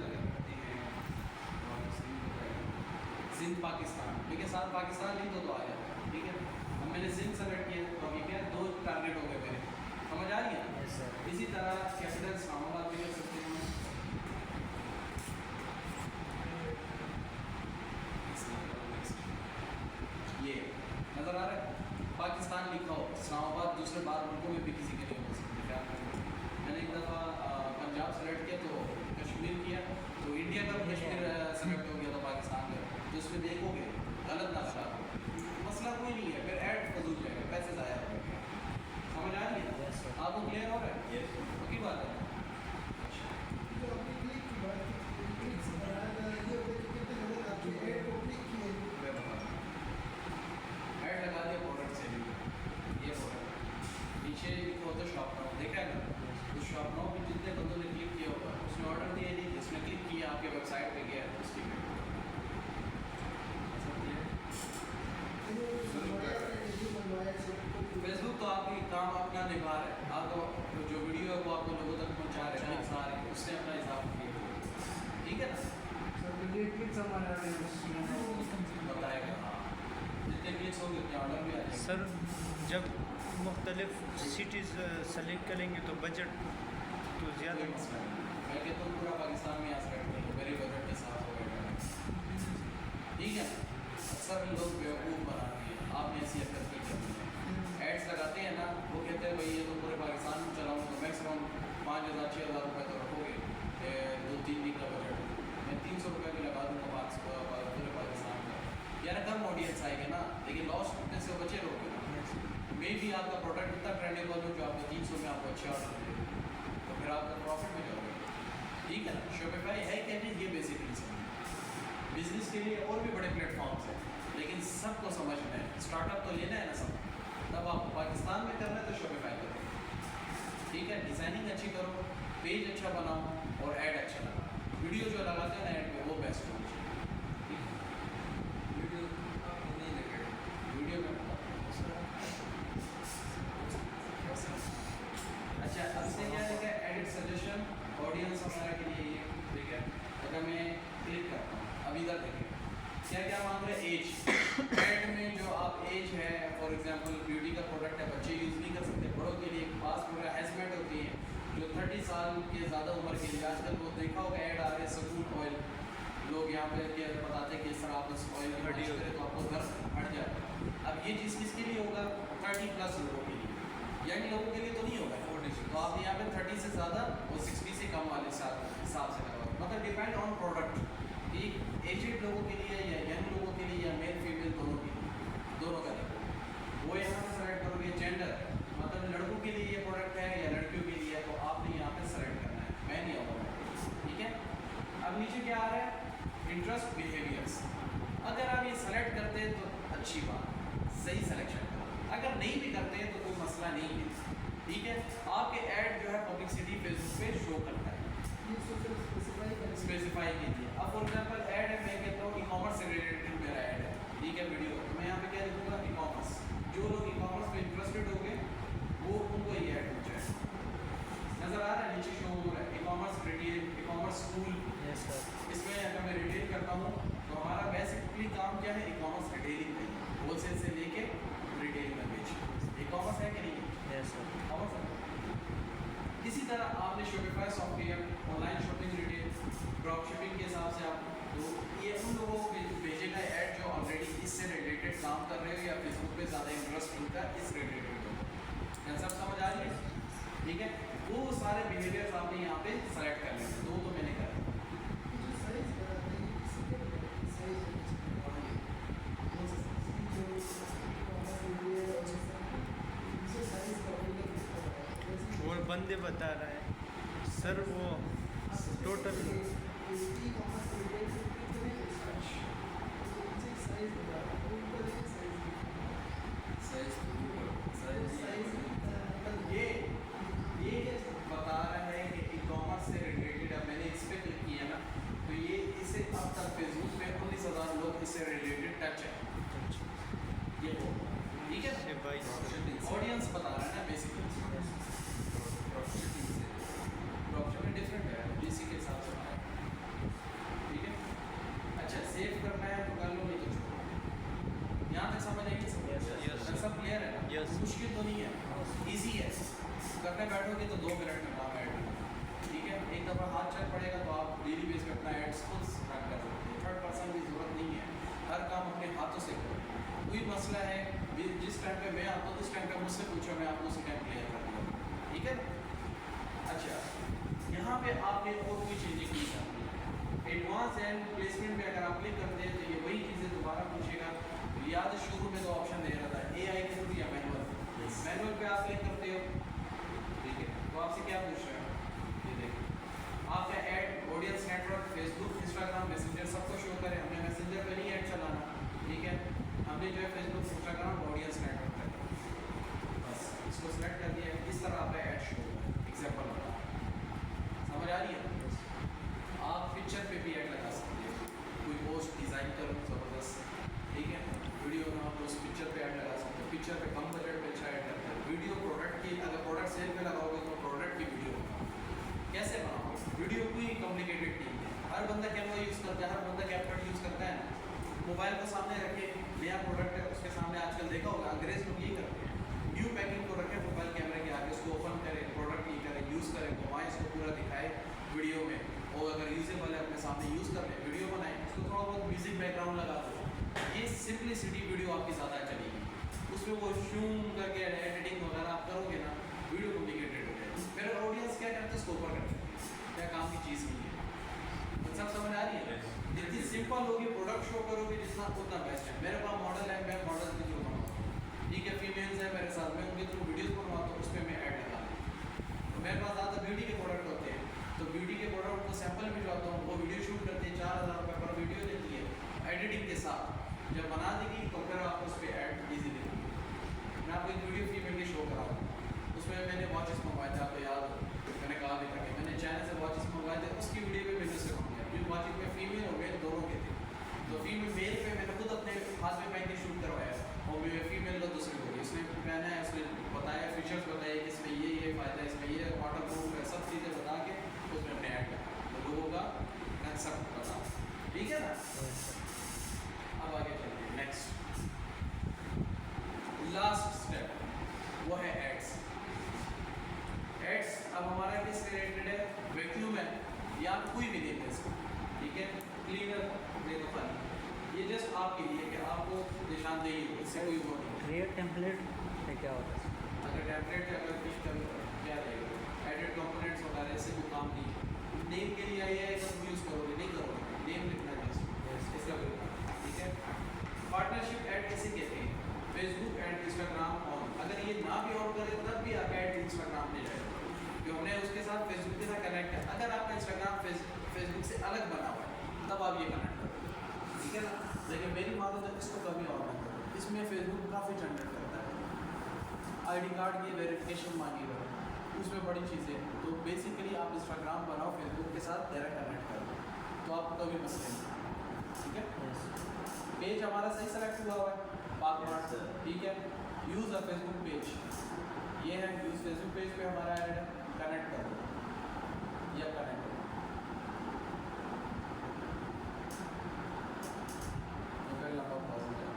Speaker 1: सिंध पाकिस्तान, लेकिन साथ पाकिस्तान नहीं तो आया, ठीक है? अब मैंने सिंध सेलेक्ट किया तो अभी क्या 2 टारगेट हो गए मेरे, समझ आ रही है? इसी तरह कैपिटल इस्लामाबाद भी कर सकते हैं। ये नज़र आ रहा है? पाकिस्तान लिखा हो, इस्लामाबाद दूसरे बाहर मुल्कों में भी किसी के लिए हो सकते हैं। मैंने एक दफ़ा पंजाब सेलेक्ट किया तो कश्मीर किया तो इंडिया का कश्मीर सेलेक्ट हो गया था पाकिस्तान का, तो इसमें देखोगे गलत ना लगा, मसला कोई नहीं है, फिर ऐड फजूल जाएगा, पैसे ज़ाया हो गए। समझ आ रही है? आपको क्लियर हो रहा है? पक्की बात है। ऐड लगा दिया प्रोडक्ट से भी, ये प्रोडक्ट नीचे लिखो तो शॉप नाउ, देखा है ना? उस शॉप नाउ पे जितने बंदों ने क्लिक किया होगा उसने ऑर्डर दिया नहीं, जिसने क्लिक किया आपके वेबसाइट पे गया उसकी फेसबुक तो आपकी काम अपना निभा रहा है, आपको जो वीडियो है वो आपको लोगों तक पहुँचा रहे हैं, लिंक्स आ रहे हैं, उसने अपना हिसाब किया, ठीक है ना? बताएगा हाँ, जितने क्लिक्स होंगे उतने ऑर्डर भी आ जाएंगे।
Speaker 2: सर जब मुख्तलिफ सिटीज़ सेलेक्ट करेंगे तो बजट तो ज़्यादा
Speaker 1: कोई मसला नहीं, मैं कहता हूँ पूरा पाकिस्तान में यहाँ सेलेक्ट कर लो, मेरे बजट के साथ हो गया, ठीक है? अक्सर लोग बेवकूफ़ बनाते हैं, आपने ऐसी हरकत की करनी है। एड्स लगाते हैं ना, वो कहते हैं भाई ये तो पूरे पाकिस्तान में चलाऊँ तो मैक्सिमम 5000 6000 रुपये तो रखोगे, 2-3 दिन का बजट, मैं 300 रुपये भी लगा दूँगा पूरे पाकिस्तान का, यार कम ऑडियंस आएगी ना, लेकिन लॉस होने से बचे रहोगे ना। मे भी आपका प्रोडक्ट इतना ट्रेंडेबल हो जो आपको 300 में आपको अच्छे ऑर्डर दे, तो फिर आपका प्रॉफिट में जाओगे, ठीक है ना? शॉपिफाई है क्या नहीं, ये बेसिकली समझ। बिजनेस के लिए और भी बड़े प्लेटफॉर्म्स हैं, लेकिन सबको समझना है, स्टार्टअप तो लेना है ना सब, तब आप पाकिस्तान में करना है तो शॉपिफाई करो, ठीक है। डिज़ाइनिंग अच्छी करो, पेज अच्छा बनाओ और ऐड अच्छा लगाओ। वीडियो जो लगाते हैं ना ऐड पे वो बेस्ट होनी चाहिए,
Speaker 3: वीडियो आपको नहीं लगेगा।
Speaker 1: वीडियो में अच्छा। अब से क्या है कि एडिट सजेशन ऑडियंस वगैरह के लिए ये ठीक है। अगर मैं क्लिक करता हूँ अभी तक देखिए क्या क्या मांग रहे हैं। एज ऐड में जो आप एज है फॉर एग्जांपल ब्यूटी का प्रोडक्ट है, बच्चे यूज़ नहीं कर सकते, बड़ों के लिए खास पूरा हैजमेट होती है जो 30 साल के ज़्यादा उम्र के लिए। आजकल वो देखा होगा ऐड आ रहे हैं सकून ऑयल, लोग यहाँ पे क्या बताते हैं कि इस तरह आप उस ऑयल की मालिश करें तो आपको दर्द हट जाए। अब ये चीज़ किसके लिए होगा? 30+ लोगों के लिए, यंग लोगों के लिए तो नहीं होगा। तो आप यहाँ पे 30 से ज़्यादा और 60 से कम वाले हिसाब से लगाओ, मतलब डिपेंड ऑन प्रोडक्ट कि एजेड लोगों के लिए या यंग लोगों के लिए या मेल फीमेल दोनों के लिए, दोनों का देखो। वो यहाँ पे सेलेक्ट करोगे जेंडर, मतलब लड़कों के लिए ये प्रोडक्ट है या लड़कियों के लिए है, तो आपने यहाँ पे सेलेक्ट करना है, मैं नहीं आऊँगा, ठीक है। अब नीचे क्या आ रहा है? Interest behaviours. अगर आप ये सेलेक्ट करते हैं तो अच्छी बात, सही सिलेक्शन करो। अगर नहीं भी करते हैं तो कोई मसला नहीं है, ठीक है। आपके ऐड जो है पब्लिसिटी फेसबुक पे शो करता है, स्पेसिफाई कीजिए। अब फॉर एग्जांपल ऐड है, मैं कहता हूँ ई कॉमर्स से रिलेटेड मेरा ऐड है, ठीक है, वीडियो। तो मैं यहाँ पे क्या लिखूँगा? E commerce. जो लोग ई कॉमर्स में इंटरेस्टेड होंगे वो उनको ये ऐड हो जाए। नज़र आ रहा है नीचे शो हो रहा है e commerce retail, e commerce school. इसमें अगर मैं रिटेल करता हूँ तो हमारा बेसिकली काम क्या है? ई कॉमर्स रिटेलिंग में, होलसेल से लेके रिटेल में बेचना। ई कॉमर्स है कि नहीं? कॉमर्स है। इसी तरह आपने Shopify software, online shopping, retail, drop shipping के हिसाब से आप तो ये उन लोगों को भेजेगा ऐड जो ऑलरेडी इससे रिलेटेड काम कर रहे हो या फेसबुक पे ज़्यादा इंटरेस्ट उनका इस रिलेटेड हो। सब समझ आ रही है? ठीक है। वो सारे बिहेवियर्स आपने यहाँ पे सेलेक्ट कर लेंगे। दो तो मैंने कर
Speaker 2: और बंदे बता रहा है सर वो टोटल
Speaker 1: ये बता रहा है कि ई कॉमर्स से रिलेटेड। अब मैंने इस पर क्लिक किया ना तो ये इसे अब तक फेसबुक पे 19,000 लोग इससे रिलेटेड टच है, ये हो ठीक है। ऑडियंस बता रहा है ना बेसिकली। ड्रॉपशिपिंग डिफरेंट है, इसी के हिसाब से बनाया, ठीक है। अच्छा सेव करना है तो कर लो, नहीं तो छोड़ो। यहाँ तक समझ आएगी सब क्लियर है ना? मुश्किल तो नहीं है, ईजी है। करने बैठोगे तो 2 मिनट में काम ऐड करना, ठीक है। एक दफ़ा हाथ चल पड़ेगा तो आप डेली बेस पे अपना एड्स खुद रन कर सकते हैं। थर्ड पर्सन की ज़रूरत नहीं है, हर काम अपने हाथों से करो। कोई मसला है जिस टाइम पे मैं आता हूँ उस टाइम पे मुझसे पूछो, मैं आपको उसी टाइम क्लियर कर दूँगा, ठीक है। अच्छा यहाँ पे आपने और कोई चीज़ें की जाती है एडवांस एंड प्लेसमेंट में। अगर आप क्लिक करते हैं तो ये वही चीज़ें दोबारा पूछेगा। याद शुरू में तो ऑप्शन दे रहा था AI के थ्रू या मैनुअल। मैनुअल पे आप क्लिक करते हो, ठीक है। तो आपसे क्या पूछ रहे हो? ये देखो आपका add audience network Facebook, Instagram, messenger सबको शो करें। हमने मैसेंजर पे नहीं ऐड चलाना, ठीक है। हमने जो है फेसबुक, इंस्टाग्राम, ऑडियंस नेटवर्क पे बस इसको सिलेक्ट कर दिया। इस तरह आपका ऐड शो होगा। एग्जाम्पल बता, समझ आ रही है? आप पिक्चर पे भी ऐड लगा सकते हो। कोई पोस्ट डिज़ाइन करो ज़बरदस्त, ठीक है, वीडियो में आप उस पिक्चर पे ऐड लगा सकते हो। पिक्चर पे कम बजट पे अच्छा ऐड करते हैं। वीडियो प्रोडक्ट की, अगर प्रोडक्ट सेल पे लगाओगे तो प्रोडक्ट की वीडियो कैसे बनाओगे? वीडियो कोई कॉम्प्लिकेटेड नहीं है। हर बंदा कैमरा यूज़ करता है, हर बंदा कैपकट यूज़ करता है। मोबाइल को सामने रखे, नया प्रोडक्ट है उसके सामने, आजकल देखा होगा अंग्रेज लोग यही करते हैं। न्यू पैकिंग को रखें मोबाइल कैमरे के आगे, उसको ओपन करें, प्रोडक्ट ये करें, यूज़ करें, घुमाएँ, इसको पूरा दिखाए वीडियो में। और अगर यूजेबल है अपने सामने यूज़ कर लें, वीडियो बनाएं, उसको थोड़ा बहुत म्यूजिक बैकग्राउंड लगा दो। ये सिंपलिसिटी वीडियो आपकी ज़्यादा चलेगी। उसमें वो शूम करके एडिटिंग वगैरह आप करोगे ना, वीडियो कॉम्प्लिकेटेड हो जाएगी। मेरे ऑडियंस क्या करते हैं, उसको ऊपर करते हैं, क्या काम की चीज़ नहीं है। तो सब समझ आ रही है? जितनी सिंपल होगी प्रोडक्ट शो करोगे जितना उतना बेस्ट है। मेरे पास मॉडल है, मैं मॉडल के थ्रू बनाता हूँ, ठीक है। फीमेल्स है मेरे साथ, मैं उनके थ्रू वीडियोज़ बनवाता हूँ, उस पर मैं ऐड लगा तो मेरे पास ज़्यादा ब्यूटी के प्रोडक्ट होते हैं, तो ब्यूटी के प्रोडक्ट को सैम्पल भिजवाता हूँ, वो वीडियो शूट करते हैं, 4,000 रुपये पर वीडियो देती है एडिटिंग के साथ। जब बना देगी तो फिर आप उस पर ऐड ईजी देंगे। मैं आपको एक अब आगे चलिए नेक्स्ट लास्ट स्टेप वो है एड्स। एड्स अब हमारा किस रिलेटेड है, वैक्यूम है या कोई भी देते हैं, ठीक है, क्लीनर दे दो खाली, ये जस्ट आपके लिए कि आपको निशानदेही हो, इससे कोई वो नहीं।
Speaker 4: क्रिएट टेम्पलेट है क्या होता है?
Speaker 1: अगर टेम्पलेट अगर कुछ क्या रहेगा, एडिट कंपोनेंट्स वगैरह से कोई काम नहीं है। नेम के लिए आई है तुम यूज़ करोगे नहीं करोगे, नेम लिखना है इसका कोई काम, ठीक है। पार्टनरशिप ऐड कैसे कहते हैं, फेसबुक एंड इंस्टाग्राम ऑन, अगर ये ना भी ऑन करे तब भी आपका ऐड इंस्टाग्राम में जाएगा, जो हमने उसके साथ फेसबुक के साथ कनेक्ट है। अगर आपका इंस्टाग्राम फेसबुक से अलग बना हुआ है तब आप ये कनेक्ट करोगे, ठीक है ना। लेकिन मेरी बात है तो इसको कभी ऑन ना करो, इसमें फेसबुक काफ़ी जनरेट करता है, आईडी कार्ड की वेरिफिकेशन मांगेगा, उसमें बड़ी चीज़ें। तो बेसिकली आप इंस्टाग्राम बनाओ फेसबुक के साथ डायरेक्ट कनेक्ट करो, तो आपको कभी मसले नहीं, ठीक है। पेज हमारा सही सेलेक्ट हुआ है पासवर्ड, ठीक है। यूज़ अ फेसबुक पेज, ये है यूज़ फेसबुक पेज पे हमारा ऐड है, कनेक्ट करो या कनेक्ट करो, फिर लंबा पॉज हो जाएगा।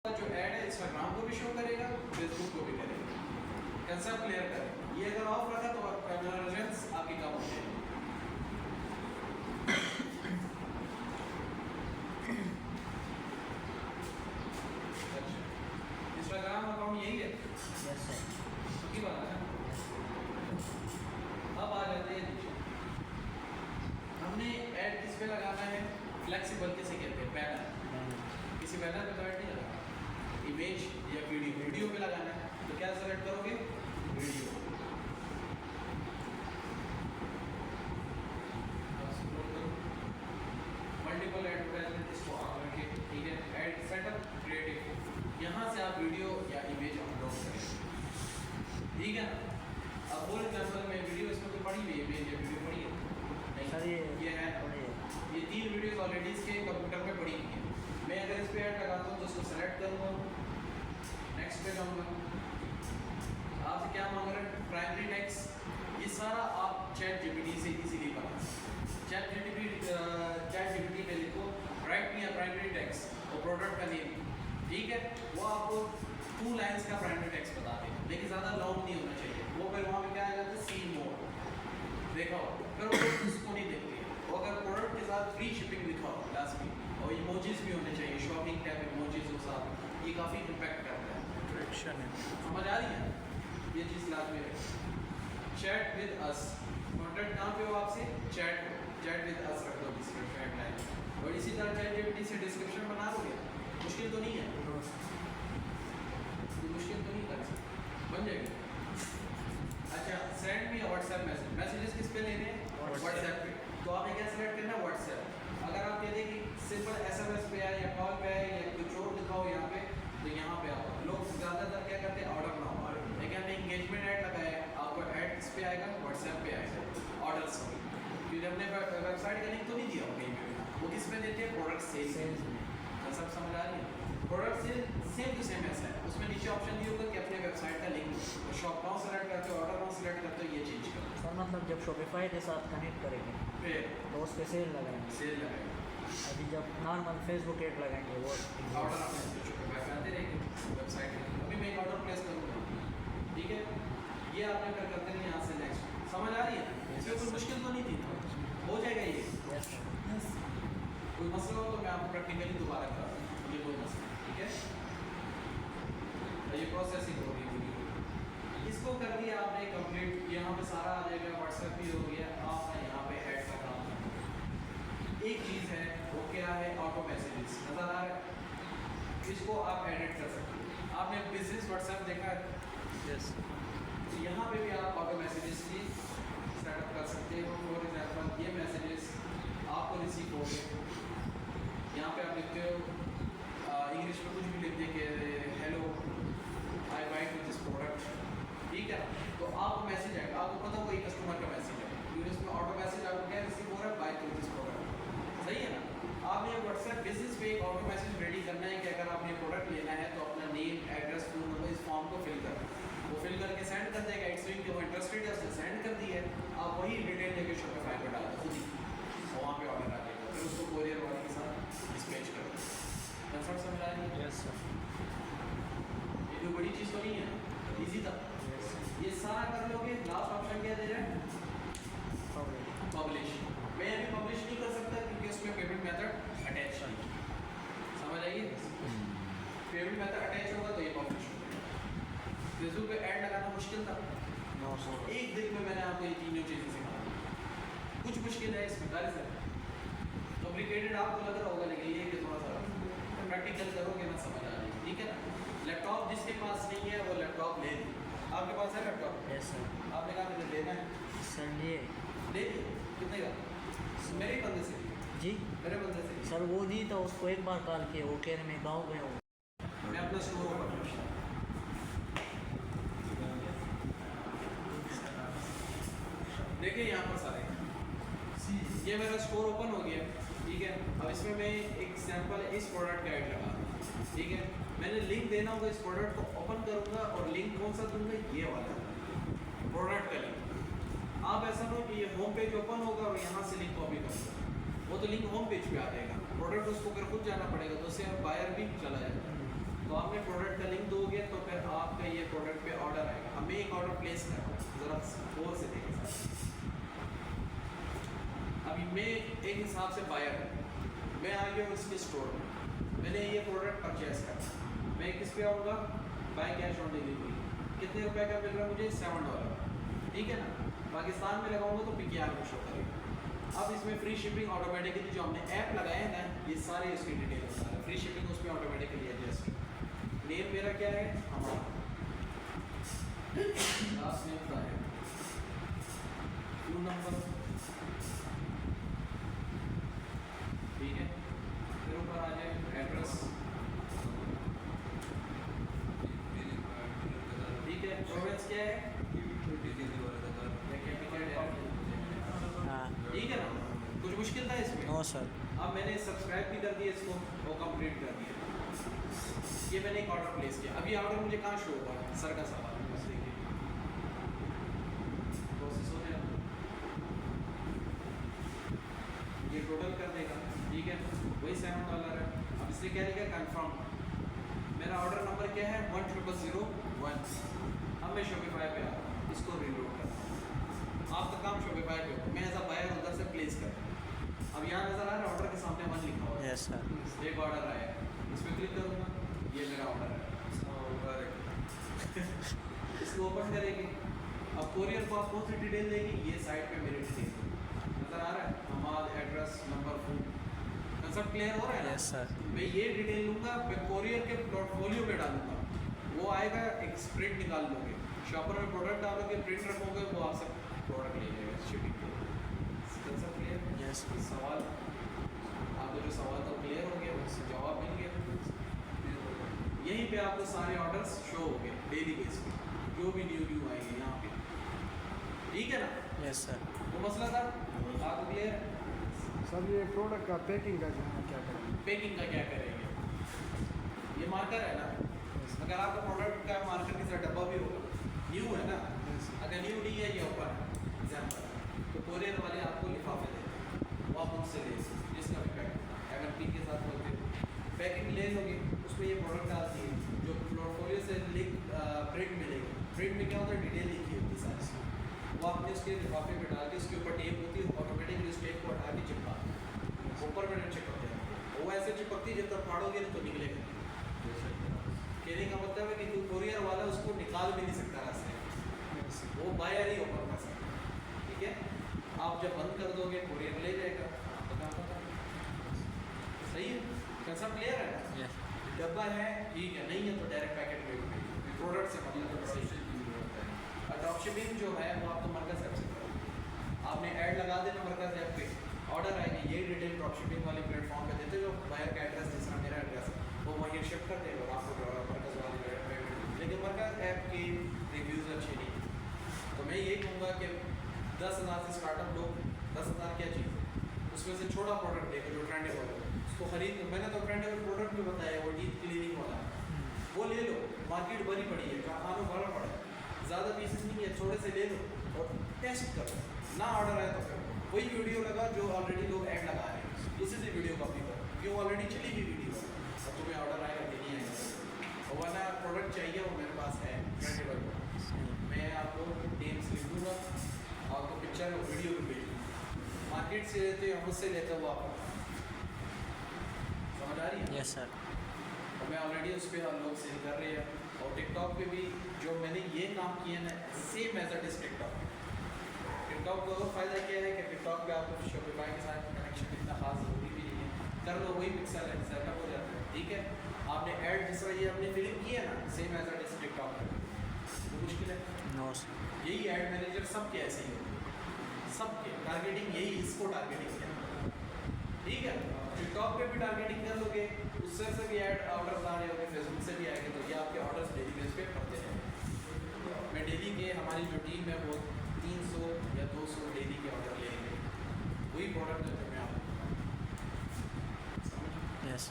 Speaker 1: जो ऐड है इंस्टाग्राम को भी शो करेगा, फेसबुक को भी करेगा, कंसेप्ट क्लियर करें। ये अगर ऑफ रखा तो कन्वर्जेंस आपकी कम हो जाएगी। इंस्टाग्राम अकाउंट यही है,
Speaker 4: यस सर।
Speaker 1: की बात है। अब आ जाते हैं नीचे, हमने ऐड किस पे लगाना है, फ्लेक्सिबल किसे कहते हैं, बैनर। किसी बैनर पे तो ऐड नहीं लगाना, इमेज या वीडियो पे लगाना है, तो क्या सेलेक्ट करोगे, वीडियो। मल्टीपल एडवर्टाइजमेंट इसको ऑन रखें, ठीक है। ऐड सेटअप क्रिएटिव, यहाँ से आप वीडियो या इमेज अपलोड करें, ठीक है। अब फॉर एग्जाम्पल मैं वीडियो इसमें तो पड़ी हुई है, इमेज या वीडियो पड़ी है
Speaker 4: सर
Speaker 1: नहीं, ये है
Speaker 4: पढ़िए।
Speaker 1: ये 3 वीडियोस ऑलरेडी इसके कंप्यूटर में पड़ी हुई है। मैं अगर इस पे ऐड लगाता हूँ तो उसको सेलेक्ट करूँगा, नेक्स्ट पे जाऊँगा, आपसे क्या मांग रहा है, प्राइमरी टेक्स्ट। ये सारा आप चैट जीपीटी से इजीली बना सकते हैं। चैट जीपीटी पे लिखो right me a primary text और प्रोडक्ट का नेम, ठीक है। वो आपको 2 लाइन्स का प्राइमरी टेक्स्ट बता देगा, लेकिन ज़्यादा लॉन्ग नहीं होना चाहिए। वो फिर वहाँ पे क्या आएगा, सी मोर देखा हो, फिर वो उसको नहीं देखते। वो अगर प्रोडक्ट के साथ फ्री शिपिंग लिखा हो लास्ट में, और इमोजीज भी होने चाहिए, शॉपिंग टैब इमोजीज के साथ, ये काफ़ी इम्पैक्ट करता है।
Speaker 2: एक्शन है।
Speaker 1: समझ आ रही है, ये चीज़ लाजमी है। चैट विद अस, कॉन्टैक्ट कहाँ पे हो आपसे, चैट विद अस रख दो डिस्क्रिप्शन लाइन, और इसी तरह चैट जीपीटी से डिस्क्रिप्शन बना दोगे, मुश्किल तो नहीं है, मुश्किल तो नहीं कर सकते, बन जाएगी। अच्छा, send me WhatsApp message, messages किस पे लेने हैं, व्हाट्सएप पे। तो आपने क्या सेलेक्ट करना है, व्हाट्सएप। अगर आप कहते हैं कि सिंपल एसएमएस पे आए या कॉल पे आए या कुछ और लिखाओ यहाँ पे, तो यहाँ पे आओ। लोग ज़्यादातर क्या करते हैं, ऑर्डर ना हो, लेकिन हमने इंगेजमेंट ऐड लगाया है, आपको ऐड किस पे आएगा, व्हाट्सएप पे आएगा, ऑर्डर्स पे। क्योंकि हमने वेबसाइट का लिंक तो नहीं दिया कहीं पे, वो किस पे देते हैं, प्रोडक्ट सेल्स में। सब समझ आ रही है, product sale same to same ऐसा है, उसमें नीचे ऑप्शन दिया होगा कि अपने वेबसाइट का लिंक, तो शॉप नाउ सेलेक्ट करते हो, ऑर्डर नाउ सेलेक्ट करते हो, ये चेंज करो।
Speaker 4: सर मतलब जब शॉपिफाई के साथ कनेक्ट करेंगे
Speaker 1: फिर
Speaker 4: तो उस पे सेल लगाएंगे,
Speaker 1: सेल लगाएगा,
Speaker 4: अभी जब नॉर्मल फेसबुक ऐड लगाएंगे वो
Speaker 1: ऑर्डर अपने शॉपिफाई पे आते रहेंगे वेबसाइट पे। अभी मैं एक ऑर्डर प्लेस करूँगा, ठीक है। ये आपने फिर करते नहीं, यहाँ से नेक्स्ट। समझ आ रही है, इसमें कोई मुश्किल तो नहीं थी, हो जाएगा ये।
Speaker 4: Yes sir.
Speaker 1: कोई मसला हो तो मैं आपको प्रैक्टिकली दोबारा करा दूँ, ये कोई मसला नहीं, ठीक है। ये प्रोसेसिंग हो रही है वीडियो, इसको कर दिया आपने कंप्लीट, यहाँ पे सारा आ जाएगा, व्हाट्सएप भी हो गया। आपने यहाँ पे ऐड का काम करना, एक चीज़ है वो क्या है, ऑटो मैसेजेस नज़र आ रहा है, इसको आप एडिट कर सकते हो। आपने बिजनेस व्हाट्सएप देखा है,
Speaker 2: यस।
Speaker 1: तो यहाँ पे भी आप ऑटो मैसेजेस की सेटअप कर सकते हो। फॉर एग्जाम्पल ये मैसेजेस आपको रिसीव हो गए, यहाँ पे आप लिखते हो इंग्लिश में कुछ भी लिख दे के hello I bite with this product, ठीक है। तो आपको मैसेज आएगा, आपको पता कोई कस्टमर का मैसेज है, क्योंकि इसमें ऑटो मैसेज आपको क्या रिसीव हो रहा है, बाय विद दिस प्रोडक्ट, सही है ना। आपने व्हाट्सएप बिजनेस पे एक ऑटो मैसेज रेडी करना है कि अगर आपने प्रोडक्ट लेना है तो अपना नेम एड्रेस फ़ोन नंबर इस फॉर्म को फिल करना है। वो फिल करके सेंड कर देगा, एक्सविंग के वो इंटरेस्टेड है उसने सेंड कर दी है, आप वही डिटेल लेके शॉपिफाई पर डाल दो खुद ही, और वहाँ पे ऑर्डर आ जाएगा, फिर उसको कोरियर वाले के साथ डिस्पैच कर दो। कंसेप्ट समझ आ रही है?
Speaker 2: Yes sir.
Speaker 1: ये कोई बड़ी चीज़ तो नहीं है, ईजी था। ये सारा कर लोगे, लास्ट ऑप्शन क्या दे रहा है? पब्लिश। मैं अभी पब्लिश नहीं कर सकता क्योंकि उसमें पेमेंट मेथड अटैच नहीं है। समझ आइए? पेमेंट मेथड अटैच होगा तो ये पब्लिश होगा। फेसबुक पे ऐड लगाना मुश्किल था, एक दिन में मैंने आपको ये तीनों चीज़ें सिखा दी। कुछ मुश्किल है इसमें, गाली सर कॉम्प्लिकेटेड आपको लग रहा होगा, लेकिन ये कि थोड़ा सा प्रैक्टिकल करोगे ना समझ आ जाएगी, ठीक है ना। लैपटॉप जिसके पास नहीं है वो लैपटॉप ले ली। आपके पास है लैपटॉप?
Speaker 4: Yes sir.
Speaker 1: आपने कहा मुझे लेना है,
Speaker 4: सर ये
Speaker 1: ले लिया। कितने का? मेरे ही बंदे से,
Speaker 4: जी
Speaker 1: मेरे बंदे से।
Speaker 4: सर वो दी तो उसको एक बार कॉल किया, वो कह रहे मैं गाँव गया हूँ।
Speaker 1: मैं अपना स्टोर ओपन करता हूँ। देखिए यहाँ पर सारे ये मेरा स्टोर ओपन हो गया, ठीक है। अब इसमें मैं एक सैंपल इस प्रोडक्ट का ऐड लगा दूँ, ठीक है। मैंने लिंक देना होगा, इस प्रोडक्ट को ओपन करूँगा और लिंक कौन सा दूँगा? ये वाला प्रोडक्ट का लिंक। आप ऐसा ना हो कि ये होम पेज ओपन होगा और यहाँ से लिंक कॉपी करूँगा, वो तो लिंक होम पेज पे आ जाएगा, प्रोडक्ट उसको अगर खुद जाना पड़ेगा तो उससे बायर भी चला जाएगा। तो आपने प्रोडक्ट का लिंक दोगे तो फिर आपका ये प्रोडक्ट पे ऑर्डर आएगा। अब मैं एक ऑर्डर प्लेस कर रहा हूँ, ज़रा गौर से देखें सर। अभी मैं एक हिसाब से बायर हूँ, मैं आ गया हूँ इसके स्टोर में, मैंने ये प्रोडक्ट परचेस करा, मैं किस पे आऊँगा? By cash on delivery. कितने रुपए का मिल रहा है मुझे? $7, ठीक है ना। पाकिस्तान में लगाऊंगा तो PKR में शो करेगा। अब इसमें फ्री शिपिंग ऑटोमेटिकली जो हमने ऐप लगाए हैं ना, ये सारे इसकी डिटेल बता रहे हैं। फ्री शिपिंग उस पर ऑटोमेटिकली एडजस्ट। नेम मेरा क्या है? हमारा लास्ट नेम का है, फोन नंबर, ठीक है। फिर ऊपर आ जाए एड्रेस, ठीक है। प्रोविंस क्या है?
Speaker 4: हाँ
Speaker 1: ठीक है ना। कुछ मुश्किल था इसमें?
Speaker 4: No sir.
Speaker 1: अब मैंने सब्सक्राइब भी कर दिया इसको, वो कंप्लीट कर दिया। ये मैंने एक ऑर्डर प्लेस किया। अभी ऑर्डर मुझे कहाँ शो होगा? सर का सवाल है, बस देखिए प्रोसेस हो गया, ये टोटल कर देगा, ठीक है। वही $7 है। अब इससे क्या लिखा? कंफर्म। मेरा ऑर्डर नंबर क्या है? 10001। अब मैं शॉपिफाई पे आ रहा हूँ, इसको रीलोड करता हूँ। आपका काम शॉपिफाई पे हो, मैं एज अ बायर उधर से प्लेस कर। अब यहाँ नजर आ रहा है ऑर्डर के सामने 1 लिखा हुआ है।
Speaker 4: Yes sir.
Speaker 1: एक ऑर्डर आया है, इस पर क्लिक करूँगा, ये मेरा ऑर्डर है। इसको ओपन करेंगे। अब कोरियर को आप कौन सी डिटेल देंगे? ये साइट पे मेरी डिटेल नजर आ रहा है, हमारा address, number, phone. Concept clear हो रहा है ना?
Speaker 4: Yes sir.
Speaker 1: मैं ये डिटेल लूँगा, मैं कोरियर के पोर्टफोलियो पे डालूंगा, वो आएगा, एक प्रिंट निकाल लोगे, शॉपर में प्रोडक्ट डालोगे, प्रिंट रखोगे, वो आपसे प्रोडक्ट ले जाएगा शिपिंग के। Concept clear?
Speaker 4: यस।
Speaker 1: सवाल आपको जो सवाल था क्लियर हो गया, जवाब मिल गया। यहीं पे आपको सारे ऑर्डर्स शो हो गए डेली बेस पे, जो भी न्यू आएंगे यहाँ पे, ठीक है ना।
Speaker 4: Yes sir.
Speaker 1: वो मसला था आपको क्लियर है?
Speaker 5: सर ये प्रोडक्ट का पैकिंग का क्या करें?
Speaker 1: पैकिंग का क्या करेंगे? ये मार्कर है ना, अगर आपका प्रोडक्ट का मार्कर के साथ डब्बा भी होगा, न्यू है ना, अगर न्यू नहीं है ये ऊपर है एग्जाम्पल, तो कोरियर वाले आपको लिफाफे देते हैं, वो आप उनसे ले जिसका भी पैकिंग MLP के साथ होते हैं, पैकिंग ले लोगे, उसमें ये प्रोडक्ट आती है, जो पोर्टफोलियो से लिंक प्रिंट मिलेगी। प्रिंट में क्या होता है? डिटेल लिखी होती है सारी, वो आपने उसके लिफाफे में डाल के उसके ऊपर टेप होती है, ऑटोमेटिकली उस टेप को हटा के चिपका ऊपर में चिपक जाएगा। वो ऐसे चिपकती जब तक फाड़ोगे तो निकलेगा। कहने का मतलब है कि जो कोरियर वाला उसको निकाल भी नहीं सकता रास्ते, वो बायर ही ओपन कर सकता, ठीक है। आप जब बंद कर दोगे कोरियर ले जाएगा, सही है। कंसेप्ट क्लियर है ना? डब्बा है, ठीक है, नहीं है तो डायरेक्ट पैकेट में प्रोडक्ट से मतलब सही। ड्रॉप शिपिंग जो है वो आपको मरकज़ ऐप से करो, आपने ऐड लगा देना मरकज़ ऐप पे, ऑर्डर आएगा, ये डिटेल ड्रॉप शिपिंग वाले प्लेटफॉर्म पे देते जो बायर का एड्रेस जिस तरह मेरा एड्रेस है वो वहीं शिफ्ट कर देगा और आपको मरकज़ वाले पेमेंट। लेकिन मरकज़ ऐप की रिव्यूज़ अच्छे नहीं, तो मैं यही कहूँगा कि 10,000 से स्टार्टअप लो। 10,000 क्या चीज़ है, उसमें से छोटा प्रोडक्ट देखो जो ट्रेंडेबल हो, उसको खरीद, मैंने तो फ्रेंड अगर प्रोडक्ट भी बताया वो डीप क्लीनिंग वाला, वो ले लो, मार्केट भरी पड़ी है, खानो भरा पड़ा है, ज़्यादा पीसेस नहीं है, थोड़े से ले लो और टेस्ट करो, ना ऑर्डर आए तो फिर वही वीडियो लगा जो ऑलरेडी लोग ऐड लगा रहे हैं, उसी से वीडियो कॉपी करो, क्यों ऑलरेडी चली हुई वीडियो है, और तुम्हें ऑर्डर आएगा कि नहीं आएगा, और वरना प्रोडक्ट चाहिए वो मेरे पास है ब्रांडेड का, मैं आपको नेम्स लिख दूँगा, आपको पिक्चर और वीडियो भी भेज दूँगा, मार्केट से लेते हो मुझसे लेते हो आप, समझ आ रही है?
Speaker 4: Yes sir.
Speaker 1: और मैं ऑलरेडी उस पर हम लोग सेल कर रहे हैं, और टिकटॉक पे भी जो मैंने ये काम किए ना same as it is TikTok. TikTok का और फ़ायदा क्या है कि टिकटॉक पे आपको शॉपिफाई के साथ कनेक्शन इतना खास ज़रूरी भी नहीं है, कर लो वही पिक्सल है सेटअप हो जाता है, ठीक है। आपने ऐड जिस तरह ये अपनी फिल्म की है ना same as it is TikTok पे, तो मुश्किल है?
Speaker 4: No sir.
Speaker 1: यही ऐड मैनेजर सबके ऐसे ही होते हैं, सबके टारगेटिंग यही, इसको टारगेटिंग है, ठीक है। टिकटॉक पे भी टारगेटिंग कर लोगे, उससे से भी ऐड ऑर्डर आ रहे होंगे, फेसबुक से भी आएंगे, तो ये आपके ऑर्डर्स डेली बेस पे पड़ते हैं। मैं डेली के, हमारी जो टीम है वो 300 या 200 डेली के ऑर्डर लेंगे, वही प्रोडक्ट है जो मैं आपको
Speaker 4: यस।